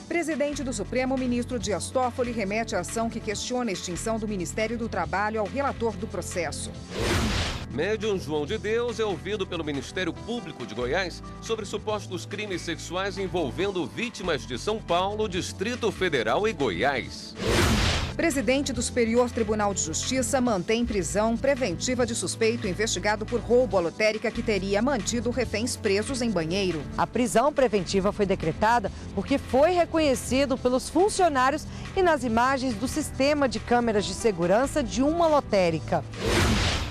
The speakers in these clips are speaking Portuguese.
Presidente do Supremo, ministro Dias Toffoli, remete a ação que questiona a extinção do Ministério do Trabalho ao relator do processo. Médium João de Deus é ouvido pelo Ministério Público de Goiás sobre supostos crimes sexuais envolvendo vítimas de São Paulo, Distrito Federal e Goiás. Presidente do Superior Tribunal de Justiça mantém prisão preventiva de suspeito investigado por roubo à lotérica que teria mantido reféns presos em banheiro. A prisão preventiva foi decretada porque foi reconhecido pelos funcionários e nas imagens do sistema de câmeras de segurança de uma lotérica.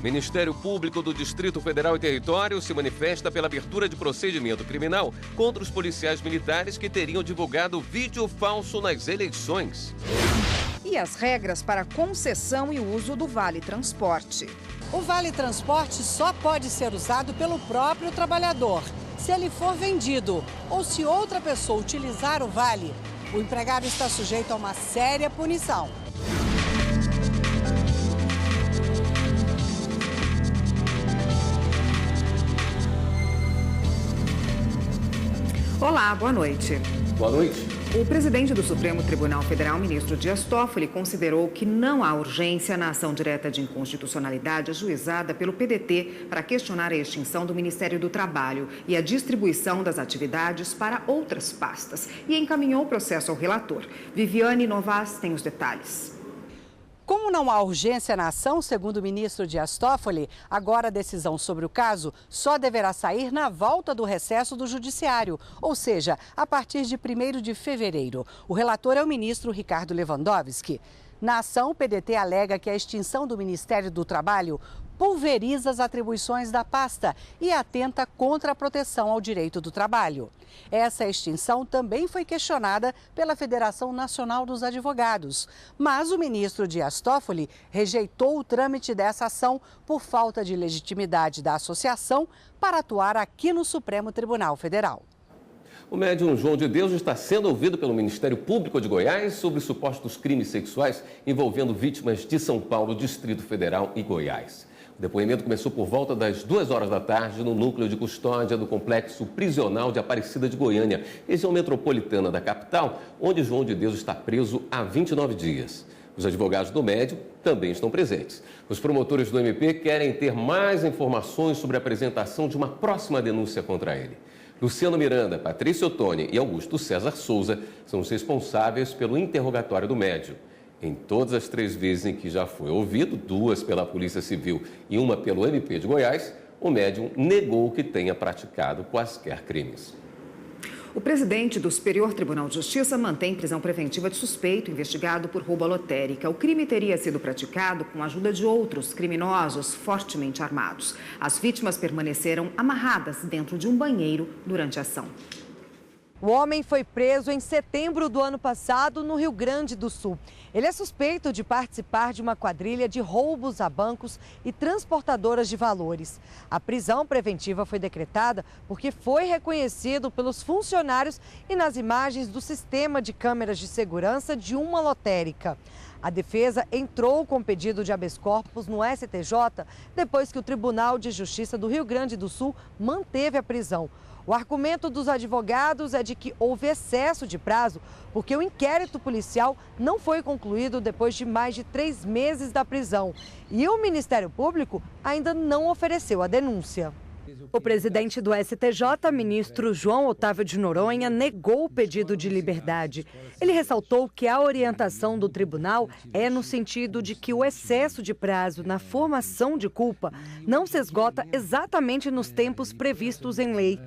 Ministério Público do Distrito Federal e Território se manifesta pela abertura de procedimento criminal contra os policiais militares que teriam divulgado vídeo falso nas eleições. E as regras para concessão e uso do Vale Transporte. O Vale Transporte só pode ser usado pelo próprio trabalhador. Se ele for vendido ou se outra pessoa utilizar o vale, o empregado está sujeito a uma séria punição. Olá, boa noite. Boa noite. O presidente do Supremo Tribunal Federal, ministro Dias Toffoli, considerou que não há urgência na ação direta de inconstitucionalidade ajuizada pelo PDT para questionar a extinção do Ministério do Trabalho e a distribuição das atividades para outras pastas e encaminhou o processo ao relator. Viviane Novas tem os detalhes. Como não há urgência na ação, segundo o ministro Dias Toffoli, agora a decisão sobre o caso só deverá sair na volta do recesso do Judiciário, ou seja, a partir de 1º de fevereiro. O relator é o ministro Ricardo Lewandowski. Na ação, o PDT alega que a extinção do Ministério do Trabalho pulveriza as atribuições da pasta e atenta contra a proteção ao direito do trabalho. Essa extinção também foi questionada pela Federação Nacional dos Advogados, mas o ministro Dias Toffoli rejeitou o trâmite dessa ação por falta de legitimidade da associação para atuar aqui no Supremo Tribunal Federal. O médium João de Deus está sendo ouvido pelo Ministério Público de Goiás sobre supostos crimes sexuais envolvendo vítimas de São Paulo, Distrito Federal e Goiás. O depoimento começou por volta das 2 horas da tarde no núcleo de custódia do Complexo Prisional de Aparecida de Goiânia, região metropolitana da capital, onde João de Deus está preso há 29 dias. Os advogados do médium também estão presentes. Os promotores do MP querem ter mais informações sobre a apresentação de uma próxima denúncia contra ele. Luciano Miranda, Patrícia Ottoni e Augusto César Souza são os responsáveis pelo interrogatório do médium. Em todas as 3 vezes em que já foi ouvido, 2 pela Polícia Civil e 1 pelo MP de Goiás, o médium negou que tenha praticado quaisquer crimes. O presidente do Superior Tribunal de Justiça mantém prisão preventiva de suspeito investigado por roubo à lotérica. O crime teria sido praticado com a ajuda de outros criminosos fortemente armados. As vítimas permaneceram amarradas dentro de um banheiro durante a ação. O homem foi preso em setembro do ano passado no Rio Grande do Sul. Ele é suspeito de participar de uma quadrilha de roubos a bancos e transportadoras de valores. A prisão preventiva foi decretada porque foi reconhecido pelos funcionários e nas imagens do sistema de câmeras de segurança de uma lotérica. A defesa entrou com pedido de habeas corpus no STJ depois que o Tribunal de Justiça do Rio Grande do Sul manteve a prisão. O argumento dos advogados é de que houve excesso de prazo porque o inquérito policial não foi concluído depois de mais de 3 meses da prisão. E o Ministério Público ainda não ofereceu a denúncia. O presidente do STJ, ministro João Otávio de Noronha, negou o pedido de liberdade. Ele ressaltou que a orientação do tribunal é no sentido de que o excesso de prazo na formação de culpa não se esgota exatamente nos tempos previstos em lei.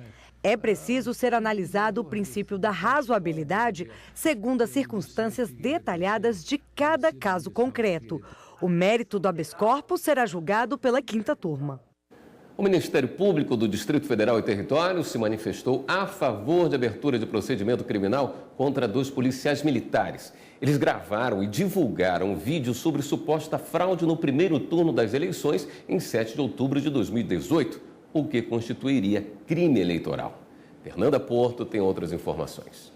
É preciso ser analisado o princípio da razoabilidade segundo as circunstâncias detalhadas de cada caso concreto. O mérito do habeas corpus será julgado pela 5ª turma. O Ministério Público do Distrito Federal e Território se manifestou a favor de abertura de procedimento criminal contra 2 policiais militares. Eles gravaram e divulgaram vídeo sobre suposta fraude no primeiro turno das eleições em 7 de outubro de 2018. O que constituiria crime eleitoral. Fernanda Porto tem outras informações.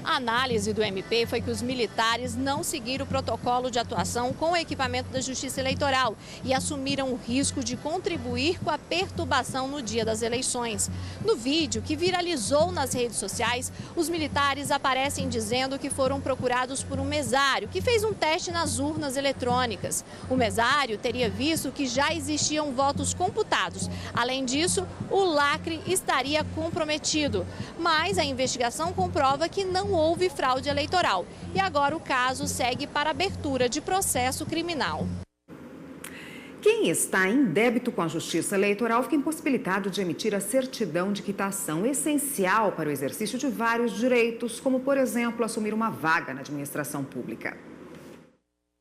A análise do MP foi que os militares não seguiram o protocolo de atuação com o equipamento da Justiça Eleitoral e assumiram o risco de contribuir com a perturbação no dia das eleições. No vídeo, que viralizou nas redes sociais, os militares aparecem dizendo que foram procurados por um mesário que fez um teste nas urnas eletrônicas. O mesário teria visto que já existiam votos computados. Além disso, o lacre estaria comprometido. Mas a investigação comprova que não houve fraude eleitoral. E agora o caso segue para abertura de processo criminal. Quem está em débito com a Justiça Eleitoral fica impossibilitado de emitir a certidão de quitação, essencial para o exercício de vários direitos, como, por exemplo, assumir uma vaga na administração pública.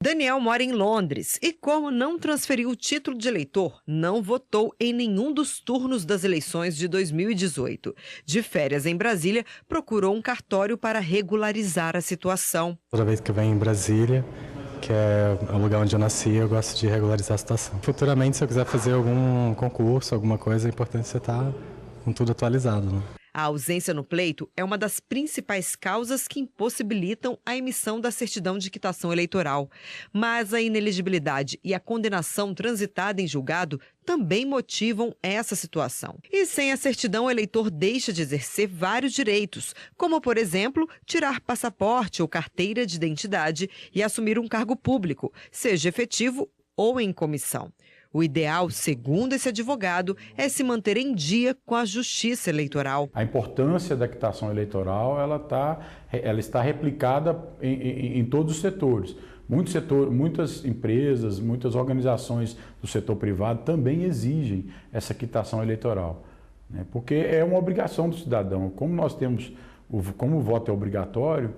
Daniel mora em Londres e, como não transferiu o título de eleitor, não votou em nenhum dos turnos das eleições de 2018. De férias em Brasília, procurou um cartório para regularizar a situação. Toda vez que eu venho em Brasília, que é o lugar onde eu nasci, eu gosto de regularizar a situação. Futuramente, se eu quiser fazer algum concurso, alguma coisa, é importante você estar com tudo atualizado, né? A ausência no pleito é uma das principais causas que impossibilitam a emissão da certidão de quitação eleitoral. Mas a inelegibilidade e a condenação transitada em julgado também motivam essa situação. E sem a certidão, o eleitor deixa de exercer vários direitos, como, por exemplo, tirar passaporte ou carteira de identidade e assumir um cargo público, seja efetivo ou em comissão. O ideal, segundo esse advogado, é se manter em dia com a Justiça Eleitoral. A importância da quitação eleitoral ela está replicada em todos os setores. Muitas empresas, muitas organizações do setor privado também exigem essa quitação eleitoral, né? Porque é uma obrigação do cidadão. Como o voto é obrigatório,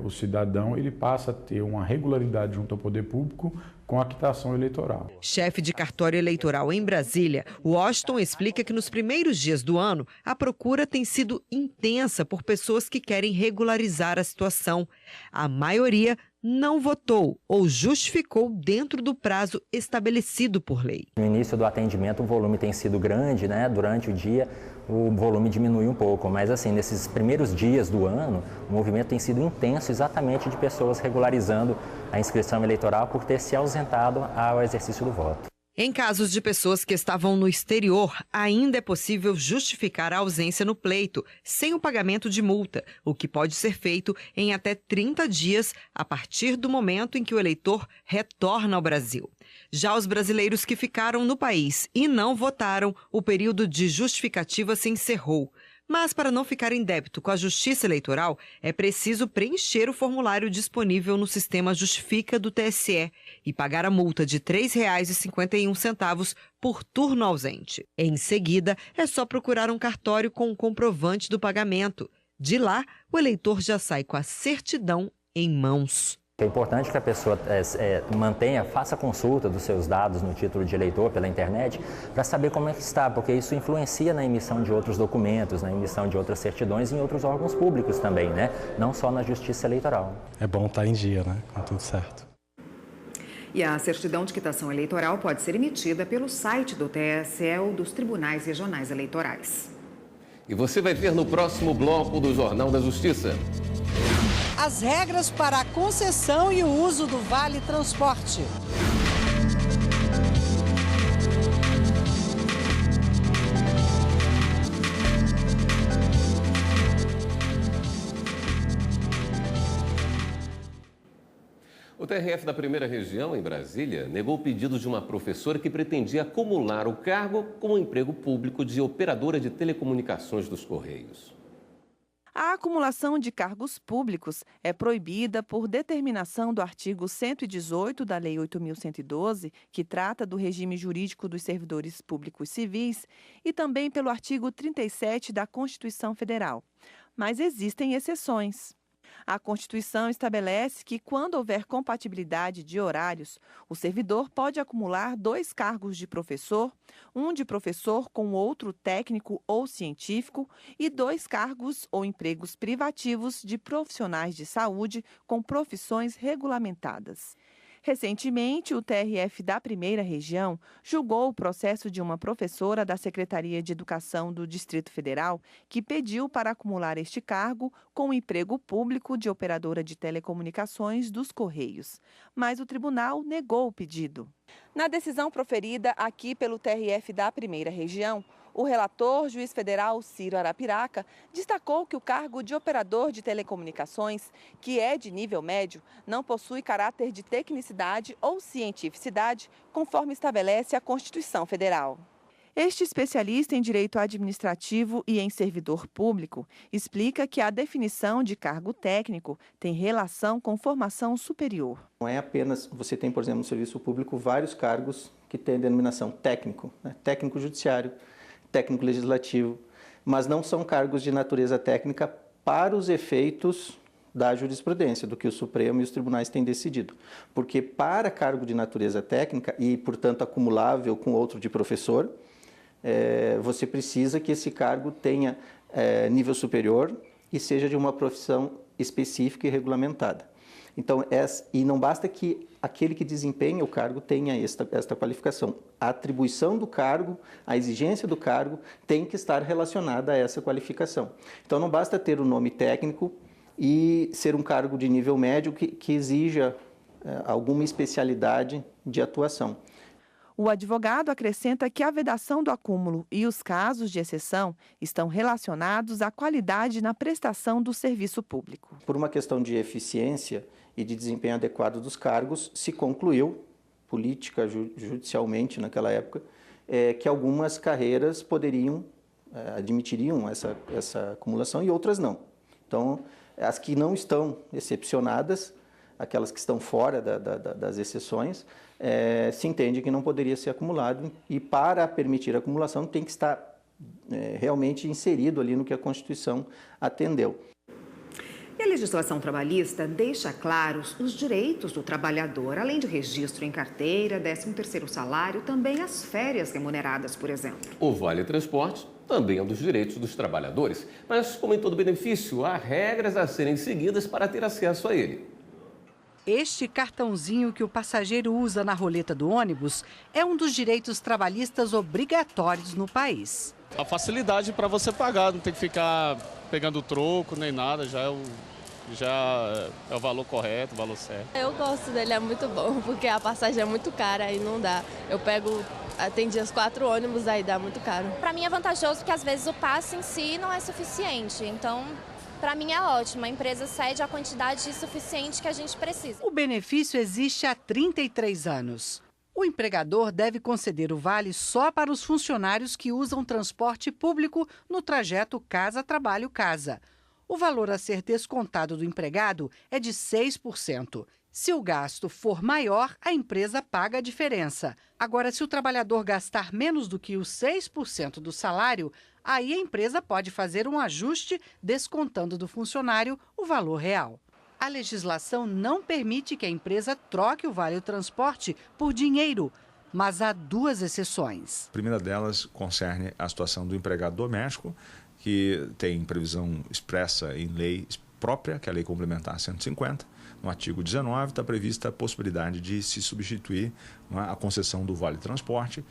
o cidadão ele passa a ter uma regularidade junto ao poder público com a quitação eleitoral. Chefe de cartório eleitoral em Brasília, Washington explica que nos primeiros dias do ano, a procura tem sido intensa por pessoas que querem regularizar a situação. A maioria não votou ou justificou dentro do prazo estabelecido por lei. No início do atendimento, o volume tem sido grande, né? Durante o dia, o volume diminui um pouco, mas assim, nesses primeiros dias do ano, o movimento tem sido intenso exatamente de pessoas regularizando a inscrição eleitoral por ter se ausentado ao exercício do voto. Em casos de pessoas que estavam no exterior, ainda é possível justificar a ausência no pleito, sem o pagamento de multa, o que pode ser feito em até 30 dias a partir do momento em que o eleitor retorna ao Brasil. Já os brasileiros que ficaram no país e não votaram, o período de justificativa se encerrou. Mas para não ficar em débito com a Justiça Eleitoral, é preciso preencher o formulário disponível no sistema Justifica do TSE e pagar a multa de R$ 3,51 por turno ausente. Em seguida, é só procurar um cartório com o comprovante do pagamento. De lá, o eleitor já sai com a certidão em mãos. É importante que a pessoa faça consulta dos seus dados no título de eleitor pela internet para saber como é que está, porque isso influencia na emissão de outros documentos, na emissão de outras certidões em outros órgãos públicos também, né? Não só na Justiça Eleitoral. É bom estar em dia, né? Com tudo certo. E a certidão de quitação eleitoral pode ser emitida pelo site do TSE ou dos tribunais regionais eleitorais. E você vai ver no próximo bloco do Jornal da Justiça. As regras para a concessão e o uso do Vale Transporte. O TRF da Primeira Região, em Brasília, negou o pedido de uma professora que pretendia acumular o cargo com o emprego público de operadora de telecomunicações dos Correios. A acumulação de cargos públicos é proibida por determinação do artigo 118 da Lei 8.112, que trata do regime jurídico dos servidores públicos civis, e também pelo artigo 37 da Constituição Federal. Mas existem exceções. A Constituição estabelece que, quando houver compatibilidade de horários, o servidor pode acumular 2 cargos de professor, um de professor com outro técnico ou científico e 2 cargos ou empregos privativos de profissionais de saúde com profissões regulamentadas. Recentemente, o TRF da Primeira Região julgou o processo de uma professora da Secretaria de Educação do Distrito Federal que pediu para acumular este cargo com o emprego público de operadora de telecomunicações dos Correios. Mas o tribunal negou o pedido. Na decisão proferida aqui pelo TRF da Primeira Região, o relator, juiz federal Ciro Arapiraca, destacou que o cargo de operador de telecomunicações, que é de nível médio, não possui caráter de tecnicidade ou cientificidade, conforme estabelece a Constituição Federal. Este especialista em direito administrativo e em servidor público explica que a definição de cargo técnico tem relação com formação superior. Não é apenas, você tem, por exemplo, no serviço público, vários cargos que têm denominação técnico, né? Técnico judiciário, técnico legislativo, mas não são cargos de natureza técnica para os efeitos da jurisprudência, do que o Supremo e os tribunais têm decidido. Porque para cargo de natureza técnica e, portanto, acumulável com outro de professor, você precisa que esse cargo tenha nível superior e seja de uma profissão específica e regulamentada. Então, e não basta que aquele que desempenha o cargo tenha esta qualificação. A atribuição do cargo, a exigência do cargo tem que estar relacionada a essa qualificação. Então, não basta ter o nome técnico e ser um cargo de nível médio que exija alguma especialidade de atuação. O advogado acrescenta que a vedação do acúmulo e os casos de exceção estão relacionados à qualidade na prestação do serviço público. Por uma questão de eficiência e de desempenho adequado dos cargos, se concluiu, política, judicialmente naquela época, que algumas carreiras admitiriam essa acumulação e outras não. Então, as que não estão excepcionadas, aquelas que estão fora das exceções, se entende que não poderia ser acumulado e para permitir a acumulação tem que estar realmente inserido ali no que a Constituição atendeu. E a legislação trabalhista deixa claros os direitos do trabalhador, além de registro em carteira, 13º salário, também as férias remuneradas, por exemplo. O Vale Transporte também é um dos direitos dos trabalhadores, mas como em todo benefício, há regras a serem seguidas para ter acesso a ele. Este cartãozinho que o passageiro usa na roleta do ônibus é um dos direitos trabalhistas obrigatórios no país. A facilidade para você pagar, não tem que ficar pegando troco nem nada, já é o valor correto, o valor certo. Eu gosto dele, é muito bom, porque a passagem é muito cara e não dá. Eu tem dias 4 ônibus, aí dá muito caro. Para mim é vantajoso porque às vezes o passe em si não é suficiente, então para mim é ótimo, a empresa cede a quantidade suficiente que a gente precisa. O benefício existe há 33 anos. O empregador deve conceder o vale só para os funcionários que usam transporte público no trajeto casa-trabalho-casa. O valor a ser descontado do empregado é de 6%. Se o gasto for maior, a empresa paga a diferença. Agora, se o trabalhador gastar menos do que os 6% do salário, aí a empresa pode fazer um ajuste descontando do funcionário o valor real. A legislação não permite que a empresa troque o vale-transporte por dinheiro, mas há 2 exceções. A primeira delas concerne a situação do empregado doméstico, que tem previsão expressa em lei própria, que é a Lei Complementar 150. No artigo 19 está prevista a possibilidade de se substituir a concessão do vale-transporte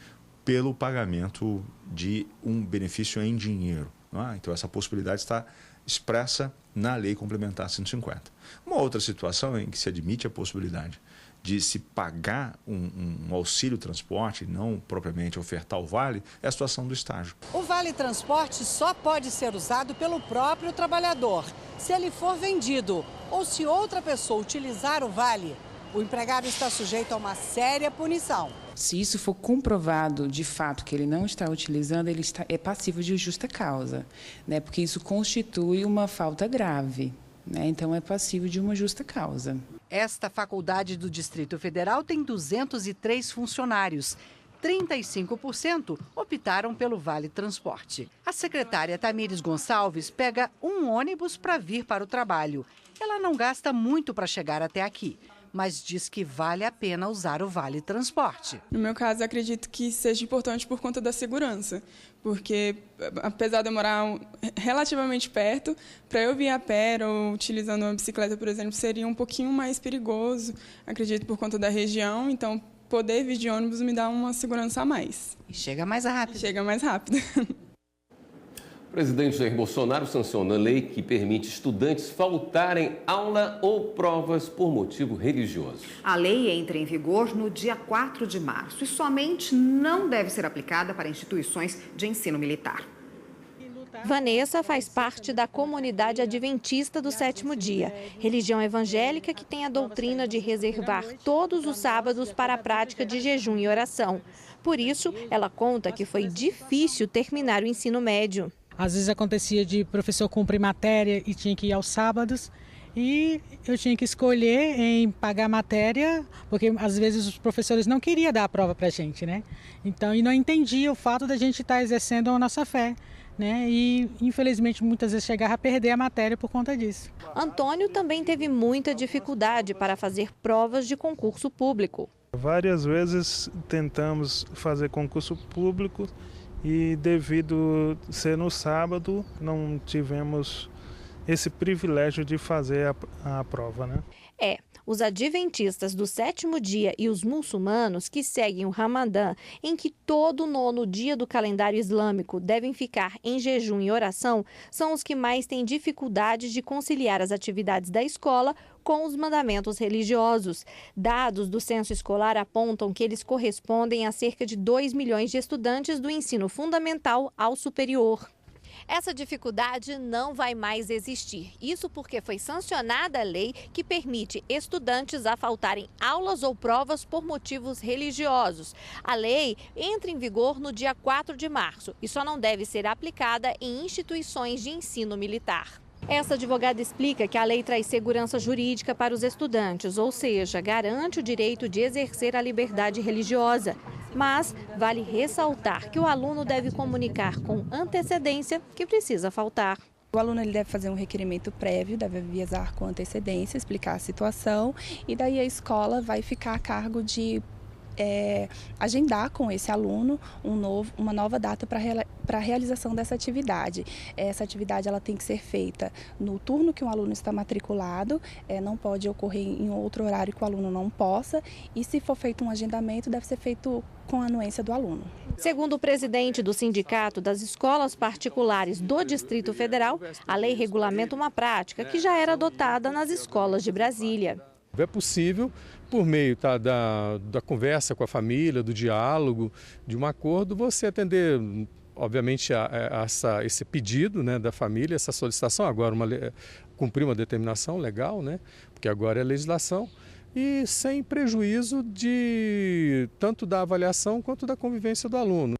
pelo pagamento de um benefício em dinheiro. Então, essa possibilidade está expressa na Lei Complementar 150. Uma outra situação em que se admite a possibilidade de se pagar um auxílio transporte, não propriamente ofertar o vale, é a situação do estágio. O vale-transporte só pode ser usado pelo próprio trabalhador, se ele for vendido ou se outra pessoa utilizar o vale. O empregado está sujeito a uma séria punição. Se isso for comprovado de fato que ele não está utilizando, ele é passível de justa causa, né? Porque isso constitui uma falta grave, né? Então é passível de uma justa causa. Esta faculdade do Distrito Federal tem 203 funcionários. 35% optaram pelo Vale Transporte. A secretária Tamires Gonçalves pega um ônibus para vir para o trabalho. Ela não gasta muito para chegar até aqui, mas diz que vale a pena usar o Vale Transporte. No meu caso, acredito que seja importante por conta da segurança, porque apesar de eu morar relativamente perto, para eu vir a pé ou utilizando uma bicicleta, por exemplo, seria um pouquinho mais perigoso, acredito por conta da região, então poder vir de ônibus me dá uma segurança a mais. E chega mais rápido. Chega mais rápido. O presidente Jair Bolsonaro sanciona a lei que permite estudantes faltarem aula ou provas por motivo religioso. A lei entra em vigor no dia 4 de março e somente não deve ser aplicada para instituições de ensino militar. Vanessa faz parte da comunidade adventista do sétimo dia, religião evangélica que tem a doutrina de reservar todos os sábados para a prática de jejum e oração. Por isso, ela conta que foi difícil terminar o ensino médio. Às vezes acontecia de professor cumprir matéria e tinha que ir aos sábados e eu tinha que escolher em pagar matéria, porque às vezes os professores não queriam dar a prova para a gente, né? Então, e não entendia o fato da gente estar exercendo a nossa fé, né? E infelizmente muitas vezes chegava a perder a matéria por conta disso. Antônio também teve muita dificuldade para fazer provas de concurso público. Várias vezes tentamos fazer concurso público e devido ser no sábado, não tivemos esse privilégio de fazer a prova, né? Os adventistas do sétimo dia e os muçulmanos que seguem o Ramadã, em que todo nono dia do calendário islâmico devem ficar em jejum e oração, são os que mais têm dificuldades de conciliar as atividades da escola com os mandamentos religiosos. Dados do censo escolar apontam que eles correspondem a cerca de 2 milhões de estudantes do ensino fundamental ao superior. Essa dificuldade não vai mais existir. Isso porque foi sancionada a lei que permite estudantes a faltarem aulas ou provas por motivos religiosos. A lei entra em vigor no dia 4 de março e só não deve ser aplicada em instituições de ensino militar. Essa advogada explica que a lei traz segurança jurídica para os estudantes, ou seja, garante o direito de exercer a liberdade religiosa. Mas vale ressaltar que o aluno deve comunicar com antecedência que precisa faltar. O aluno ele deve fazer um requerimento prévio, deve avisar com antecedência, explicar a situação e daí a escola vai ficar a cargo de agendar com esse aluno uma nova data para a realização dessa atividade. Essa atividade ela tem que ser feita no turno que um aluno está matriculado, não pode ocorrer em outro horário que o aluno não possa e se for feito um agendamento deve ser feito com a anuência do aluno. Segundo o presidente do Sindicato das Escolas Particulares do Distrito Federal, a lei regulamenta uma prática que já era adotada nas escolas de Brasília. É possível, por meio da conversa com a família, do diálogo, de um acordo, você atender, obviamente, esse pedido, né, da família, essa solicitação, agora cumprir uma determinação legal, né, porque agora é legislação, e sem prejuízo tanto da avaliação quanto da convivência do aluno.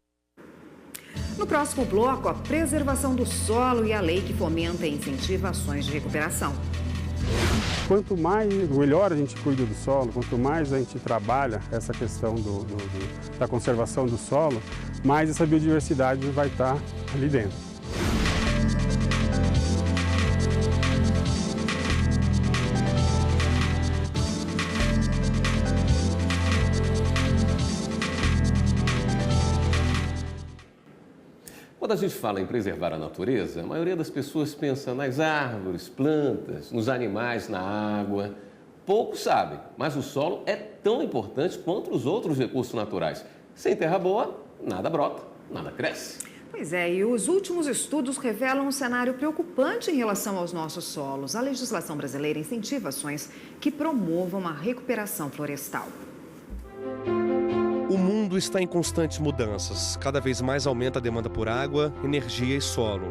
No próximo bloco, a preservação do solo e a lei que fomenta e incentiva ações de recuperação. Quanto melhor a gente cuida do solo, quanto mais a gente trabalha essa questão da conservação do solo, mais essa biodiversidade vai estar ali dentro. Quando a gente fala em preservar a natureza, a maioria das pessoas pensa nas árvores, plantas, nos animais, na água. Poucos sabem, mas o solo é tão importante quanto os outros recursos naturais. Sem terra boa, nada brota, nada cresce. Pois é, e os últimos estudos revelam um cenário preocupante em relação aos nossos solos. A legislação brasileira incentiva ações que promovam a recuperação florestal. O mundo está em constantes mudanças. Cada vez mais aumenta a demanda por água, energia e solo.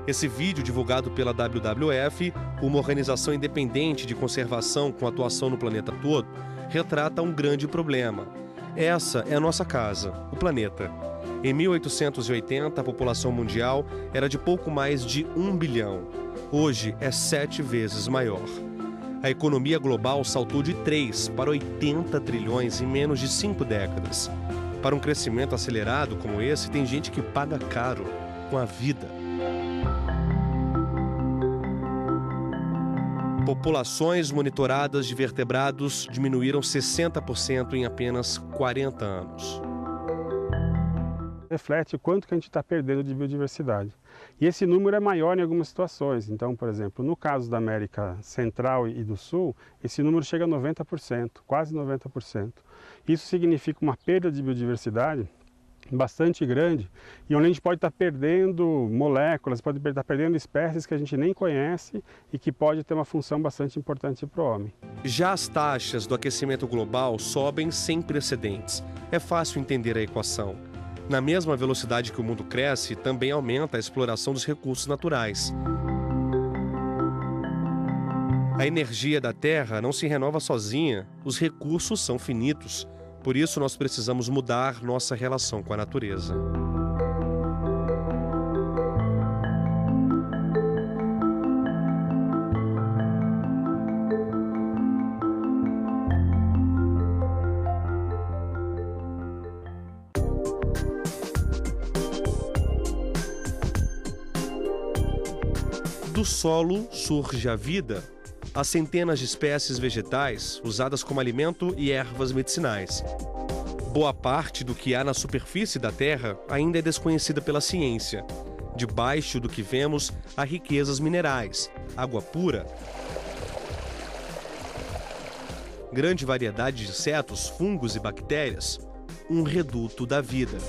Esse vídeo, divulgado pela WWF, uma organização independente de conservação com atuação no planeta todo, retrata um grande problema. Essa é a nossa casa, o planeta. Em 1880, a população mundial era de pouco mais de 1 bilhão. Hoje é 7 vezes maior. A economia global saltou de 3 para 80 trilhões em menos de 5 décadas. Para um crescimento acelerado como esse, tem gente que paga caro, com a vida. Populações monitoradas de vertebrados diminuíram 60% em apenas 40 anos. Reflete o quanto que a gente está perdendo de biodiversidade. E esse número é maior em algumas situações. Então, por exemplo, no caso da América Central e do Sul, esse número chega a 90%, quase 90%. Isso significa uma perda de biodiversidade bastante grande e onde a gente pode estar perdendo moléculas, pode estar perdendo espécies que a gente nem conhece e que pode ter uma função bastante importante para o homem. Já as taxas do aquecimento global sobem sem precedentes. É fácil entender a equação. Na mesma velocidade que o mundo cresce, também aumenta a exploração dos recursos naturais. A energia da Terra não se renova sozinha, os recursos são finitos. Por isso, nós precisamos mudar nossa relação com a natureza. Do solo surge a vida. Há centenas de espécies vegetais usadas como alimento e ervas medicinais. Boa parte do que há na superfície da Terra ainda é desconhecida pela ciência. Debaixo do que vemos, há riquezas minerais, água pura, grande variedade de insetos, fungos e bactérias, um reduto da vida.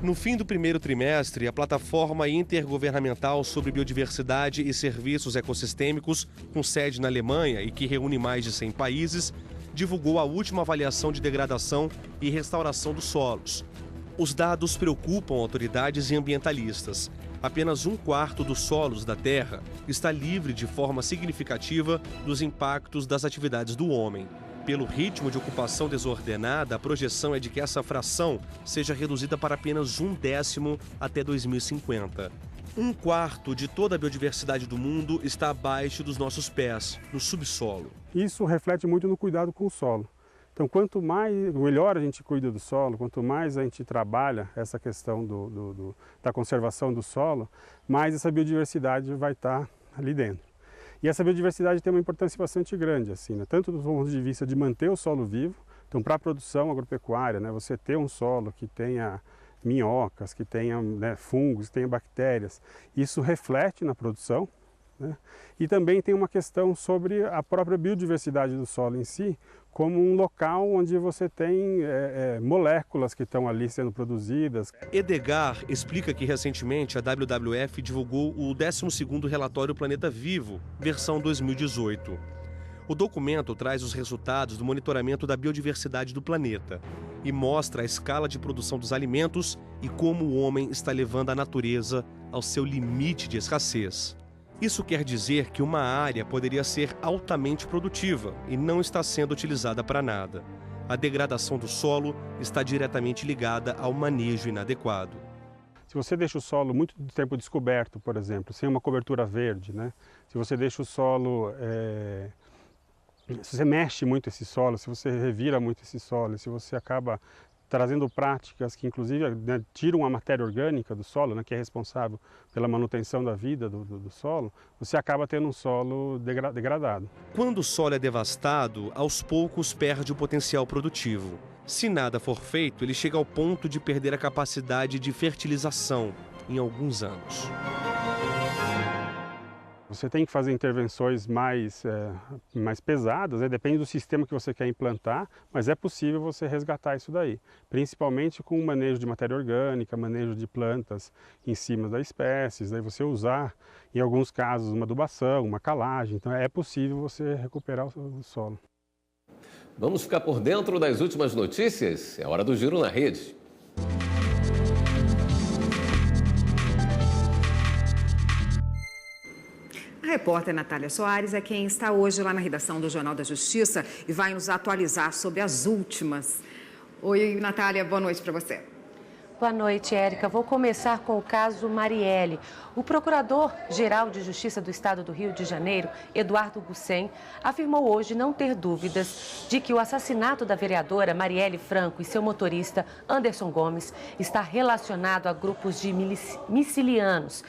No fim do primeiro trimestre, a Plataforma Intergovernamental sobre Biodiversidade e Serviços Ecossistêmicos, com sede na Alemanha e que reúne mais de 100 países, divulgou a última avaliação de degradação e restauração dos solos. Os dados preocupam autoridades e ambientalistas. Apenas 1/4 dos solos da Terra está livre de forma significativa dos impactos das atividades do homem. Pelo ritmo de ocupação desordenada, a projeção é de que essa fração seja reduzida para apenas 1/10 até 2050. 1/4 de toda a biodiversidade do mundo está abaixo dos nossos pés, no subsolo. Isso reflete muito no cuidado com o solo. Então, quanto melhor a gente cuida do solo, quanto mais a gente trabalha essa questão da conservação do solo, mais essa biodiversidade vai estar ali dentro. E essa biodiversidade tem uma importância bastante grande, assim, né? Tanto do ponto de vista de manter o solo vivo, então para a produção agropecuária, né, você ter um solo que tenha minhocas, que tenha, né, fungos, que tenha bactérias, isso reflete na produção, né? E também tem uma questão sobre a própria biodiversidade do solo em si, como um local onde você tem moléculas que estão ali sendo produzidas. Edgar explica que recentemente a WWF divulgou o 12º relatório Planeta Vivo, versão 2018. O documento traz os resultados do monitoramento da biodiversidade do planeta e mostra a escala de produção dos alimentos e como o homem está levando a natureza ao seu limite de escassez. Isso quer dizer que uma área poderia ser altamente produtiva e não está sendo utilizada para nada. A degradação do solo está diretamente ligada ao manejo inadequado. Se você deixa o solo muito tempo descoberto, por exemplo, sem uma cobertura verde, né? Se você deixa o solo, se você mexe muito esse solo, se você revira muito esse solo, se você acaba trazendo práticas que inclusive, né, tiram a matéria orgânica do solo, né, que é responsável pela manutenção da vida do solo, você acaba tendo um solo degradado. Quando o solo é devastado, aos poucos perde o potencial produtivo. Se nada for feito, ele chega ao ponto de perder a capacidade de fertilização em alguns anos. Você tem que fazer intervenções mais pesadas, né? Depende do sistema que você quer implantar, mas é possível você resgatar isso daí. Principalmente com o manejo de matéria orgânica, manejo de plantas em cima das espécies, daí você usar, em alguns casos, uma adubação, uma calagem. Então é possível você recuperar o solo. Vamos ficar por dentro das últimas notícias? É hora do Giro na Rede. A repórter Natália Soares é quem está hoje lá na redação do Jornal da Justiça e vai nos atualizar sobre as últimas. Oi, Natália, boa noite para você. Boa noite, Érica. Vou começar com o caso Marielle. O Procurador-Geral de Justiça do Estado do Rio de Janeiro, Eduardo Gucem, afirmou hoje não ter dúvidas de que o assassinato da vereadora Marielle Franco e seu motorista Anderson Gomes está relacionado a grupos de milicianos.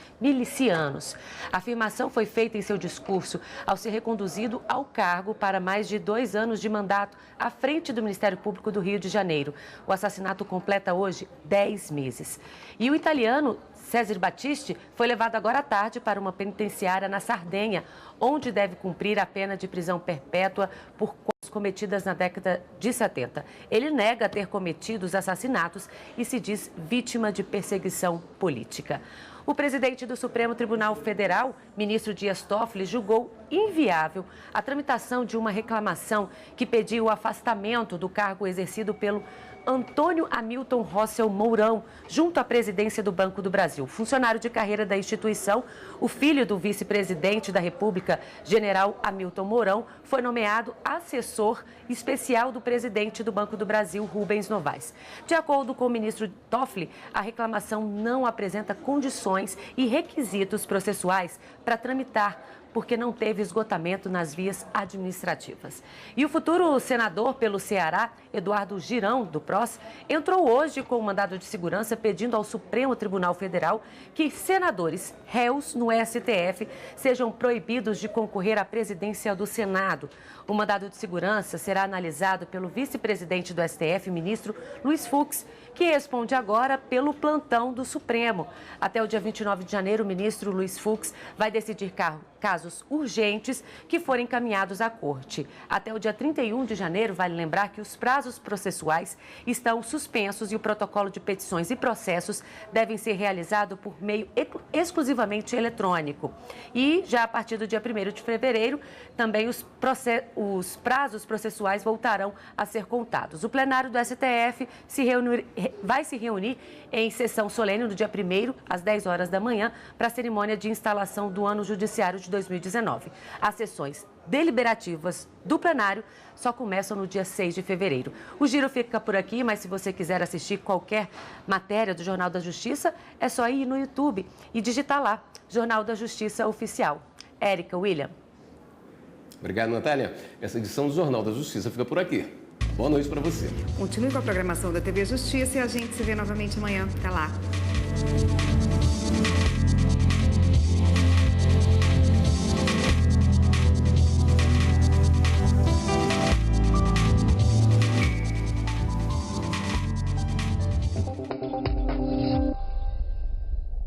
A afirmação foi feita em seu discurso ao ser reconduzido ao cargo para mais de 2 anos de mandato à frente do Ministério Público do Rio de Janeiro. O assassinato completa hoje 10 meses. E o italiano Cesare Battisti foi levado agora à tarde para uma penitenciária na Sardenha, onde deve cumprir a pena de prisão perpétua por crimes cometidas na década de 70. Ele nega ter cometido os assassinatos e se diz vítima de perseguição política. O presidente do Supremo Tribunal Federal, ministro Dias Toffoli, julgou inviável a tramitação de uma reclamação que pediu o afastamento do cargo exercido pelo Antônio Hamilton Rossel Mourão, junto à presidência do Banco do Brasil. Funcionário de carreira da instituição, o filho do vice-presidente da República, general Hamilton Mourão, foi nomeado assessor especial do presidente do Banco do Brasil, Rubens Novaes. De acordo com o ministro Toffoli, a reclamação não apresenta condições e requisitos processuais para tramitar, porque não teve esgotamento nas vias administrativas. E o futuro senador pelo Ceará, Eduardo Girão, do PROS, entrou hoje com um mandado de segurança pedindo ao Supremo Tribunal Federal que senadores réus no STF sejam proibidos de concorrer à presidência do Senado. O mandado de segurança será analisado pelo vice-presidente do STF, ministro Luiz Fux, que responde agora pelo plantão do Supremo. Até o dia 29 de janeiro, o ministro Luiz Fux vai decidir casos urgentes que forem encaminhados à Corte. Até o dia 31 de janeiro, vale lembrar que os prazos processuais estão suspensos e o protocolo de petições e processos devem ser realizado por meio exclusivamente eletrônico. E já a partir do dia 1º de fevereiro, também os prazos processuais voltarão a ser contados. O plenário do STF vai se reunir em sessão solene no dia 1º, às 10 horas da manhã, para a cerimônia de instalação do ano judiciário de 2019. As sessões deliberativas do plenário só começam no dia 6 de fevereiro. O giro fica por aqui, mas se você quiser assistir qualquer matéria do Jornal da Justiça, é só ir no YouTube e digitar lá, Jornal da Justiça Oficial. Érica, William. Obrigado, Natália. Essa edição do Jornal da Justiça fica por aqui. Boa noite para você. Continue com a programação da TV Justiça e a gente se vê novamente amanhã. Até lá.